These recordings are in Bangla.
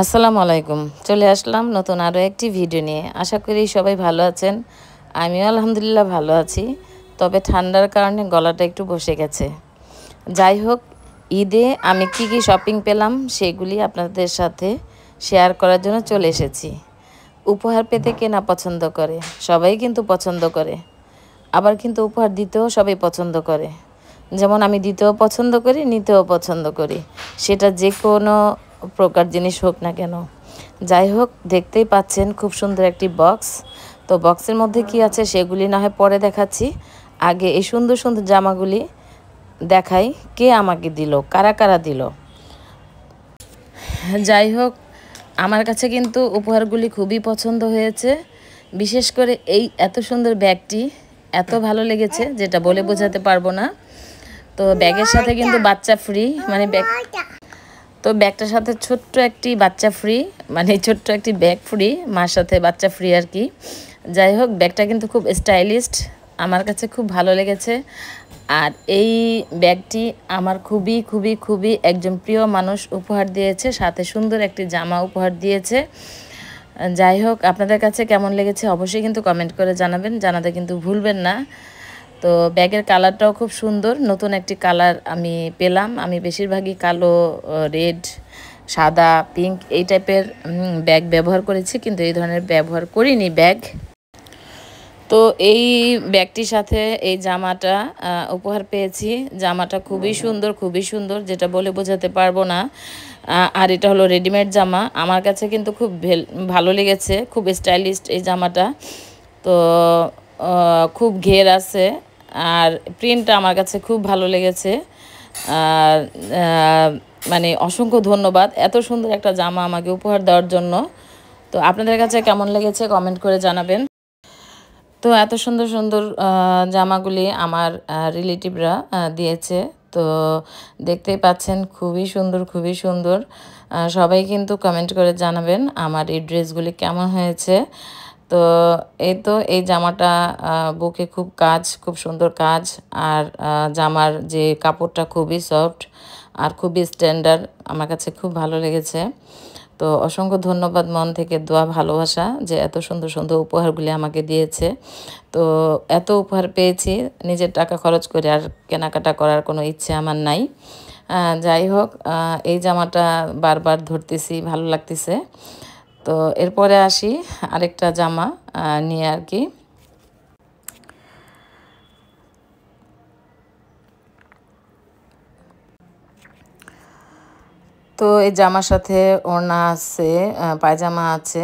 আসসালামু আলাইকুম। চলে আসলাম নতুন আরও একটি ভিডিও নিয়ে। আশা করি সবাই ভালো আছেন। আমিও আলহামদুলিল্লাহ ভালো আছি। তবে ঠান্ডার কারণে গলাটা একটু বসে গেছে। যাই হোক, ঈদে আমি কি শপিং পেলাম সেগুলি আপনাদের সাথে শেয়ার করার জন্য চলে এসেছি। উপহার পেতে কেনা পছন্দ করে, সবাই কিন্তু পছন্দ করে। আবার কিন্তু উপহার দিতেও সবাই পছন্দ করে। যেমন আমি দিতেও পছন্দ করি, নিতেও পছন্দ করি। সেটা যে কোনো প্রকার জিনিস হোক না কেন। যাই হোক, দেখতেই পাচ্ছেন খুব সুন্দর একটি বক্স। তো বক্সের মধ্যে কি আছে সেগুলি না হয় পরে দেখাচ্ছি। আগে এই সুন্দর সুন্দর জামাগুলি দেখাই, কে আমাকে দিল, কারা কারা দিল। যাই হোক, আমার কাছে কিন্তু উপহারগুলি খুবই পছন্দ হয়েছে। বিশেষ করে এই এত সুন্দর ব্যাগটি এত ভালো লেগেছে যেটা বলে বোঝাতে পারবো না। তো ব্যাগের সাথে কিন্তু বাচ্চা ফ্রি, মানে ব্যাগটার সাথে ছোট্ট একটি বাচ্চা ফ্রি, মানে ছোট্ট একটি ব্যাগ ফ্রি, মার সাথে বাচ্চা ফ্রি আর কি। যাই হোক, ব্যাগটা কিন্তু খুব স্টাইলিশড, আমার কাছে খুব ভালো লেগেছে। আর এই ব্যাগটি আমার খুবই খুবই খুবই একজন প্রিয় মানুষ উপহার দিয়েছে, সাথে সুন্দর একটি জামা উপহার দিয়েছে। যাই হোক, আপনাদের কাছে কেমন লেগেছে অবশ্যই কিন্তু কমেন্ট করে জানাবেন, জানাতে কিন্তু ভুলবেন না। তো ব্যাগের কালারটাও খুব সুন্দর, নতুন একটি কালার আমি পেলাম। আমি বেশিরভাগই কালো, রেড, সাদা, পিঙ্ক এই টাইপের ব্যাগ ব্যবহার করেছি, কিন্তু এই ধরনের ব্যবহার করিনি ব্যাগ। তো এই ব্যাগটির সাথে এই জামাটা উপহার পেয়েছি। জামাটা খুবই সুন্দর, খুবই সুন্দর, যেটা বলে বোঝাতে পারবো না। আর এটা হলো রেডিমেড জামা। আমার কাছে কিন্তু খুব ভালো লেগেছে, খুব স্টাইলিশ এই জামাটা। তো খুব ঘের আছে, আর প্রিন্টটা আমার কাছে খুব ভালো লেগেছে। আর মানে অসংখ্য ধন্যবাদ এত সুন্দর একটা জামা আমাকে উপহার দেওয়ার জন্য। তো আপনাদের কাছে কেমন লেগেছে কমেন্ট করে জানাবেন। তো এত সুন্দর সুন্দর জামাগুলি আমার রিলেটিভরা দিয়েছে। তো দেখতেই পাচ্ছেন খুবই সুন্দর, খুবই সুন্দর। সবাই কিন্তু কমেন্ট করে জানাবেন আমার এই ড্রেসগুলি কেমন হয়েছে। তো এই তো এই জামাটা বুকে খুব কাজ, খুব সুন্দর কাজ। আর জামার যে কাপড়টা খুবই সফট আর খুবই স্ট্যান্ডার্ড, আমার কাছে খুব ভালো লেগেছে। তো অসংখ্য ধন্যবাদ, মন থেকে দোয়া, ভালোবাসা যে এত সুন্দর সুন্দর উপহারগুলি আমাকে দিয়েছে। তো এত উপহার পেয়েছি, নিজের টাকা খরচ করে আর কেনাকাটা করার কোনো ইচ্ছে আমার নাই। যাই হোক, এই জামাটা বারবার ধরতেছি, ভালো লাগতেছে। তো এরপরে আসি আরেকটা জামা নিয়ে আর কি। তো এই জামার সাথে ওড়না আছে, পায়জামা আছে।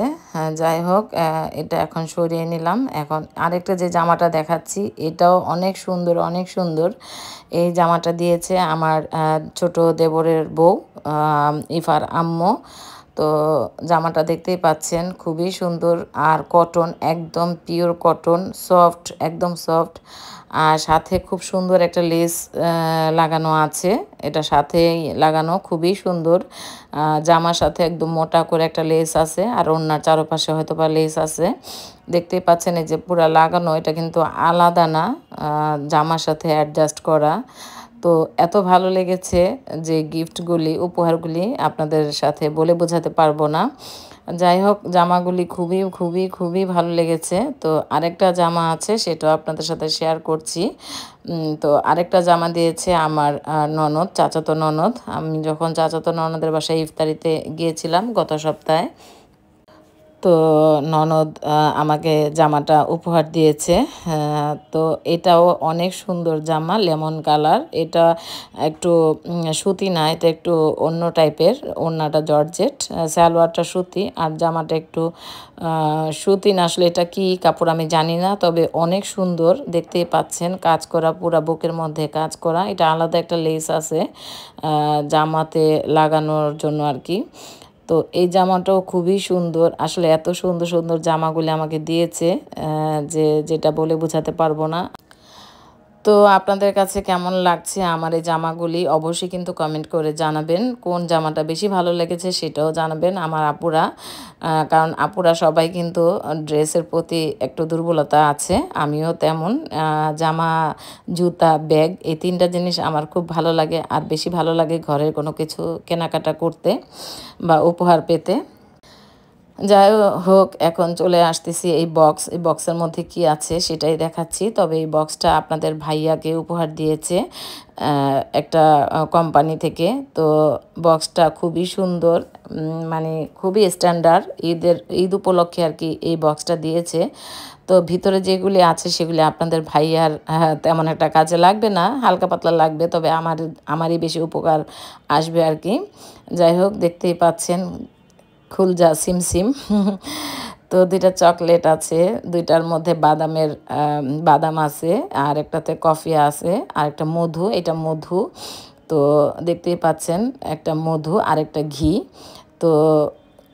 যাই হোক, এটা এখন সরিয়ে নিলাম। এখন আরেকটা যে জামাটা দেখাচ্ছি এটাও অনেক সুন্দর, অনেক সুন্দর। এই জামাটা দিয়েছে আমার ছোট দেবরের বউ, ইফার আম্মু। তো জামাটা দেখতেই পাচ্ছেন খুবই সুন্দর, আর কটন, একদম পিওর কটন, সফট, একদম সফট। আর সাথে খুব সুন্দর একটা লেস লাগানো আছে, এটা সাথেই লাগানো, খুবই সুন্দর। জামার সাথে একদম মোটা করে একটা লেস আছে, আর ওড়নার চারপাশে হয়তো বা লেস আছে। দেখতেই পাচ্ছেন এই যে পুরা লাগানো, এটা কিন্তু আলাদা না, জামার সাথে অ্যাডজাস্ট করা। তো এত ভালো লেগেছে যে গিফটগুলি, উপহারগুলি আপনাদের সাথে বলে বোঝাতে পারবো না। যাই হোক, জামাগুলি খুবই খুবই খুবই ভালো লেগেছে। তো আরেকটা জামা আছে, সেটাও আপনাদের সাথে শেয়ার করছি। তো আরেকটা জামা দিয়েছে আমার ননদ, চাচাতো ননদ। আমি যখন চাচাতো ননদের বাসায় ইফতারিতে গিয়েছিলাম গত সপ্তাহে, তো ননদ আমাকে জামাটা উপহার দিয়েছে। তো এটাও অনেক সুন্দর জামা, লেমন কালার। এটা একটু সুতি না, এটা একটু অন্য টাইপের। ওড়নাটা জর্জেট, সালোয়ারটা সুতি, আর জামাটা একটু সুতি না, আসলে এটা কি কাপড় আমি জানি না, তবে অনেক সুন্দর। দেখতেই পাচ্ছেন কাজ করা, পুরা বুকের মধ্যে কাজ করা। এটা আলাদা একটা লেস আছে জামাতে লাগানোর জন্য আর কি। তো এই জামাটাও খুবই সুন্দর। আসলে এত সুন্দর সুন্দর জামাগুলি আমাকে দিয়েছে যে যেটা বলে বোঝাতে পারবো না। তো আপনাদের কাছে কেমন লাগছে আমার এই জামাগুলি অবশ্যই কিন্তু কমেন্ট করে জানাবেন। কোন জামাটা বেশি ভালো লেগেছে সেটাও জানাবেন আমার আপুরা। কারণ আপুরা সবাই কিন্তু ড্রেসের প্রতি একটু দুর্বলতা আছে, আমিও তেমন। জামা, জুতা, ব্যাগ এই ৩টা জিনিস আমার খুব ভালো লাগে। আর বেশি ভালো লাগে ঘরের কোনো কিছু কেনাকাটা করতে বা উপহার পেতে। যাই হোক, এখন চলে আসতেছি এই বক্সের মধ্যে কি আছে সেটাই দেখাচ্ছি। তবে এই বক্সটা আপনাদের ভাইয়াকে উপহার দিয়েছে একটা কোম্পানি থেকে। তো বক্সটা খুবই সুন্দর, মানে খুবই স্ট্যান্ডার্ড। ঈদ উপলক্ষে আর কি এই বক্সটা দিয়েছে। তো ভিতরে যেগুলি আছে সেগুলি আপনাদের ভাইয়ার তেমন একটা কাজে লাগবে না, হালকা পাতলা লাগবে, তবে আমারই বেশি উপকার আসবে আর কি। যাই হোক, দেখতেই পাচ্ছেন খুলজা সিমসিম। তো 2টা চকলেট আছে, 2টার মধ্যে বাদাম আছে, আর একটাতে কফি আছে, আর একটা মধু, এটা মধু। তো দেখতেই পাচ্ছেন একটা মধু আর একটা ঘি। তো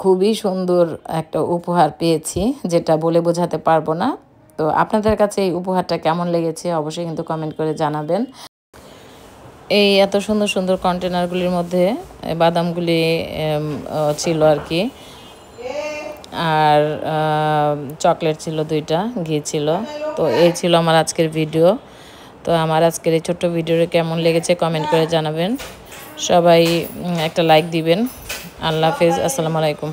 খুবই সুন্দর একটা উপহার পেয়েছি, যেটা বলে বোঝাতে পারবো না। তো আপনাদের কাছে এই উপহারটা কেমন লেগেছে অবশ্যই কিন্তু কমেন্ট করে জানাবেন। এই এত সুন্দর সুন্দর কন্টেনারগুলির মধ্যে বাদামগুলি ছিল আর কি, আর চকলেট ছিল 2টা, ঘি ছিল। তো এই ছিল আমার আজকের ভিডিও। তো আমার আজকের এই ছোট্ট ভিডিওটা কেমন লেগেছে কমেন্ট করে জানাবেন। সবাই একটা লাইক দিবেন। আল্লাহ হাফেজ, আসসালামু আলাইকুম।